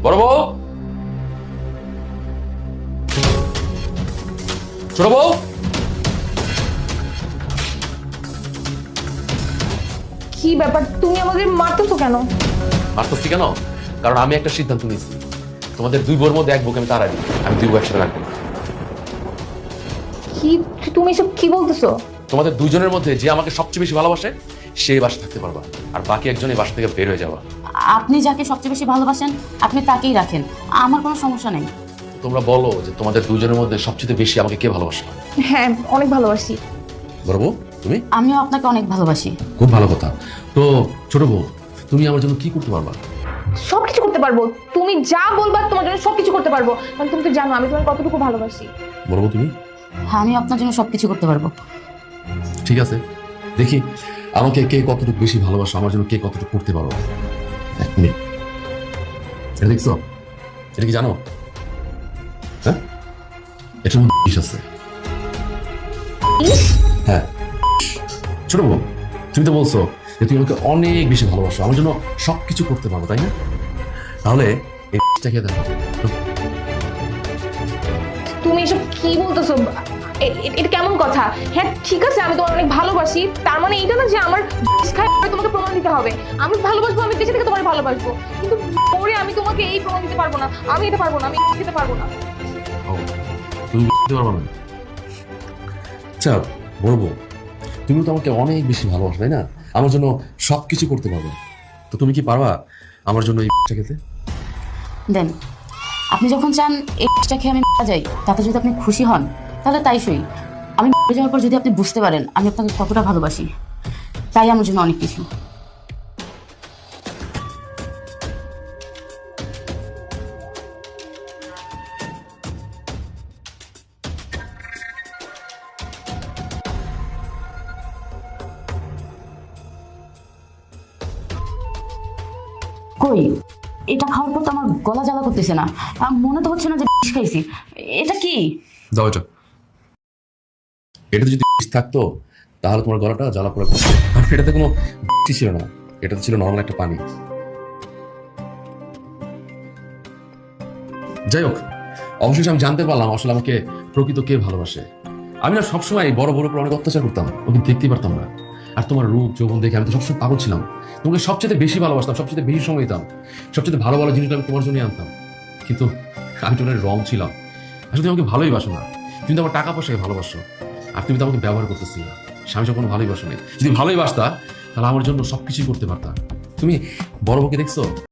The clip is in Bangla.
বড় বউ, ছোট বউ। কি ব্যাপার, তুমি আমাদের মারতেছো কেন? মারতেছি কেন? কারণ আমি একটা সিদ্ধান্ত নিয়েছি, তোমাদের দুই বউর মধ্যে এক বউকে আমি তাড়াই, আমি দুই বউ একসাথে রাখবো না। কি তুমি এসব কি বলতেছো? তোমাদের দুইজনের মধ্যে যে আমাকে সবচেয়ে বেশি ভালোবাসে সে বাসা থাকতে পারবা, আর বাকি একজন এই বাসা থেকে বের হয়ে যাবা। আপনি যাকে সবচেয়ে বেশি ভালোবাসেন আপনি তাকেই রাখেন, আমার কোনো সমস্যা নেই। তোমরা বলো যে তোমাদের দুইজনের মধ্যে সবচেয়ে বেশি আমাকে কে ভালোবাসে? হ্যাঁ, অনেক ভালোবাসি। বড় বউ, তুমি? আমিও আপনাকে অনেক ভালোবাসি। খুব ভালো কথা। তো ছোট বউ, তুমি আমার জন্য কি করতে পারবা? সবকিছু করতে পারবো, তুমি যা বলবা তোমার জন্য সবকিছু করতে পারবো, কারণ তুমি তো জানো আমি তোমার কতটুকু ভালোবাসি। বড় বউ, তুমি? হ্যাঁ, আমি আপনার জন্য সবকিছু করতে পারবো। ঠিক আছে, দেখি আমাকে কে কতটুকু বেশি ভালোবাসো, আমার জন্য কে কতটুকু করতে পারো। এক মিনিট, এটা দেখছো? এটা কি জানো? হ্যাঁ, এটার মধ্যে বিষ আছে। হ্যাঁ ছোট বউ, তুমি তো বলছো যে তুমি আমাকে অনেক বেশি ভালোবাসো, আমার জন্য সবকিছু করতে পারো, তাই না? তাহলে এই বিষটা খেয়ে দেখো। তুমি এসব কি বলতেছো? এটা কেমন কথা? হ্যাঁ ঠিক আছে, আমি তোমার অনেক ভালোবাসি, তার মানে এটা না যে আমার বিষ খাই তোমাকে প্রমাণ দিতে হবে। আমি ভালোবাসবো, আমি বেঁচে থেকে তোমার ভালোবাসবো, কিন্তু পরে আমি তোমাকে এই প্রমাণ দিতে পারবো না। আমি এটা পারবো না, আমি খেতে পারবো না। ও, তুমি বুঝতে পারবো না? আচ্ছা বড় বউ, তুমি তো আমাকে অনেক বেশি ভালোবাসো, তাই না? আমার জন্য সবকিছু করতে পারবে, তো তুমি কি পারবা আমার জন্য এই বিষটা খেতে? দেন, আপনি যখন চান এই বিষটা খেয়ে আমি মারা যাই, তাতে যদি আপনি খুশি হন তাহলে তাই সই। আমি মরে যাওয়ার পর যদি আপনি বুঝতে পারেন আমি আপনাকে কতটা ভালোবাসি, তাই আমার জন্য অনেক কিছু। কই, এটা খাওয়ার পর তো আমার গলা জ্বালা করতেছে না, আমার মনে তো হচ্ছে না যে বিষ খাইছি। এটা কি? দাও এটা। এটা যদি বিষ থাকতো তাহলে তোমার গলাটা জ্বালা পোড়া করতো, আর এটাতে কোনো বিষ ছিল না, এটাতে ছিল নর্মাল একটা পানি। যাই হোক, অবশেষে আমি জানতে পারলাম আসলে আমাকে প্রকৃত কে ভালোবাসে। আমি না সবসময় বড় বড় উপর অনেক অত্যাচার করতাম, ওকে দেখতেই পারতাম না। আর তোমার রূপ যৌবন দেখে আমি তো সবসময় পাগল ছিলাম, তোমাকে সবচেয়ে বেশি ভালোবাসতাম, সবচেয়ে বেশি সময় দিতাম, সবচেয়ে ভালো ভালো জিনিসগুলো আমি তোমার জন্যই আনতাম। কিন্তু আমি তো অনেক রং ছিলাম। আসলে তুমি আমাকে ভালোই বাসো না, তুমি তো আমার টাকা পয়সাকে ভালোবাসো, আর তুমি তো আমাকে ব্যবহার করতেছি না। স্বামী যখন ভালোই বাসো নেই, যদি ভালোই বাসতা তাহলে আমার জন্য সবকিছুই করতে পারতা। তুমি বড় বউকে দেখছো?